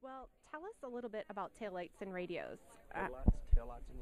Well, tell us a little bit about Taillights and Radios. Taillights, and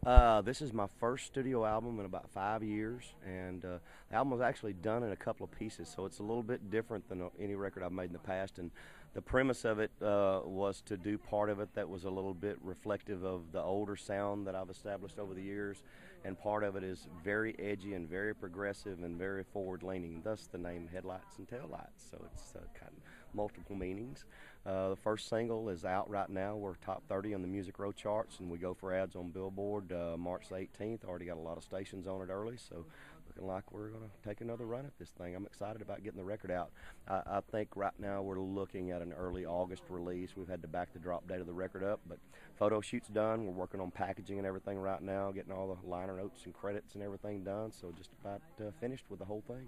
radios. This is my first studio album in about 5 years, and the album was actually done in a couple of pieces, so it's a little bit different than any record I've made in the past. And the premise of it was to do part of it that was a little bit reflective of the older sound that I've established over the years, and part of it is very edgy and very progressive and very forward-leaning, thus the name Headlights and Taillights. So it's kind of multiple meanings. The first single is out right now. We're top 30 on the Music Row charts, and we go for ads on Billboard March 18th. Already got a lot of stations on it early, so looking like we're going to take another run at this thing. I'm excited about getting the record out. I think right now we're looking at an early August release. We've had to back the drop date of the record up, but photo shoot's done. We're working on packaging and everything right now, getting all the liner notes and credits and everything done, so just about finished with the whole thing.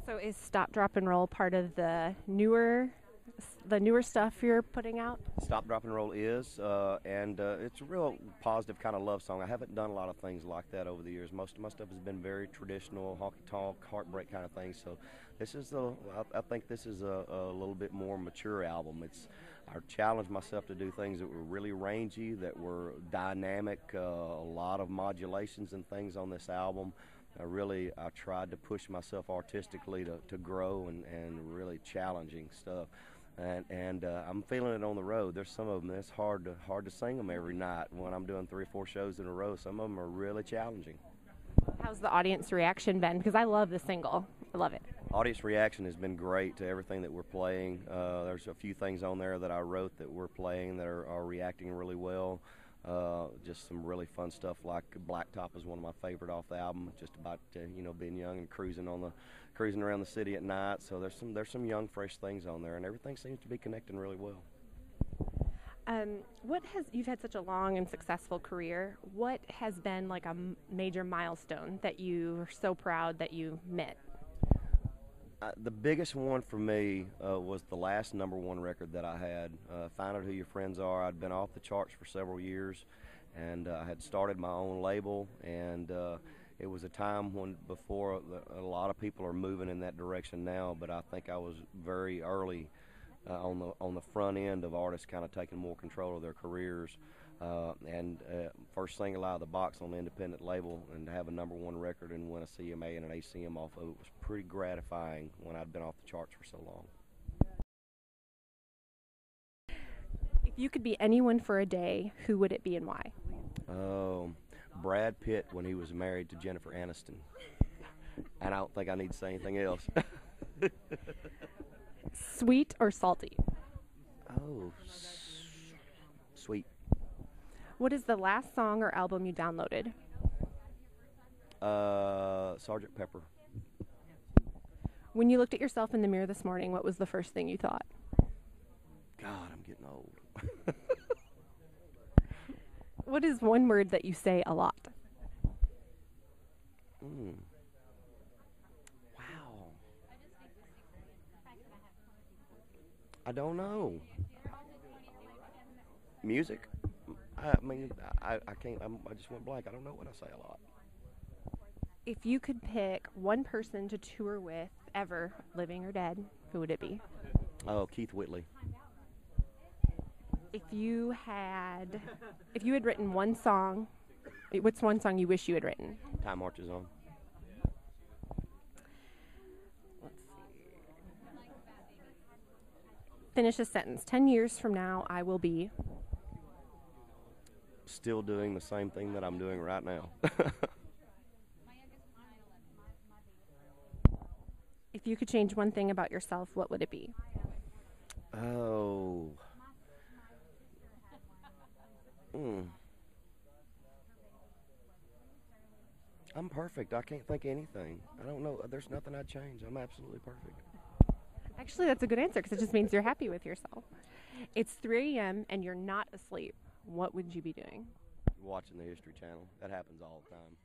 So is Stop, Drop, and Roll part of the newer stuff you're putting out? Stop, Drop, and Roll is, and it's a real positive kind of love song. I haven't done a lot of things like that over the years. Most of my stuff has been very traditional, honky-tonk, heartbreak kind of things. So this is, I think this is a little bit more mature album. I challenged myself to do things that were really rangy, that were dynamic, a lot of modulations and things on this album. I tried to push myself artistically to grow and really challenging stuff. And I'm feeling it on the road. There's some of them that's hard to sing them every night when I'm doing 3 or 4 shows in a row. Some of them are really challenging. How's the audience reaction been? Because I love the single. I love it. Audience reaction has been great to everything that we're playing. There's a few things on there that I wrote that we're playing that are reacting really well. Just some really fun stuff like Blacktop is one of my favorite off the album. Just about being young and cruising around the city at night. So there's some young, fresh things on there, and everything seems to be connecting really well. You've had such a long and successful career. What has been like a major milestone that you are so proud that you met? The biggest one for me was the last #1 record that I had, Find Out Who Your Friends Are. I'd been off the charts for several years, and I had started my own label, and it was a time before a lot of people are moving in that direction now, but I think I was very early on the front end of artists kind of taking more control of their careers. First single out of the box on the independent label, and to have a #1 record and win a CMA and an ACM off of it was pretty gratifying when I'd been off the charts for so long. If you could be anyone for a day, who would it be and why? Brad Pitt when he was married to Jennifer Aniston. And I don't think I need to say anything else. Sweet or salty? Oh, sweet. What is the last song or album you downloaded? Sgt. Pepper. When you looked at yourself in the mirror this morning, what was the first thing you thought? God, I'm getting old. What is one word that you say a lot? Wow. I don't know. Music? I mean, I can't. I just went blank. I don't know what I say a lot. If you could pick one person to tour with ever, living or dead, who would it be? Oh, Keith Whitley. If you had written one song, what's one song you wish you had written? Time Marches On. Let's see. Finish a sentence. 10 years from now, I will be. Still doing the same thing that I'm doing right now. If you could change one thing about yourself, what would it be? Oh. I'm perfect. I can't think of anything. I don't know. There's nothing I'd change. I'm absolutely perfect. Actually, that's a good answer because it just means you're happy with yourself. It's 3 a.m. and you're not asleep. What would you be doing? Watching the History Channel. That happens all the time.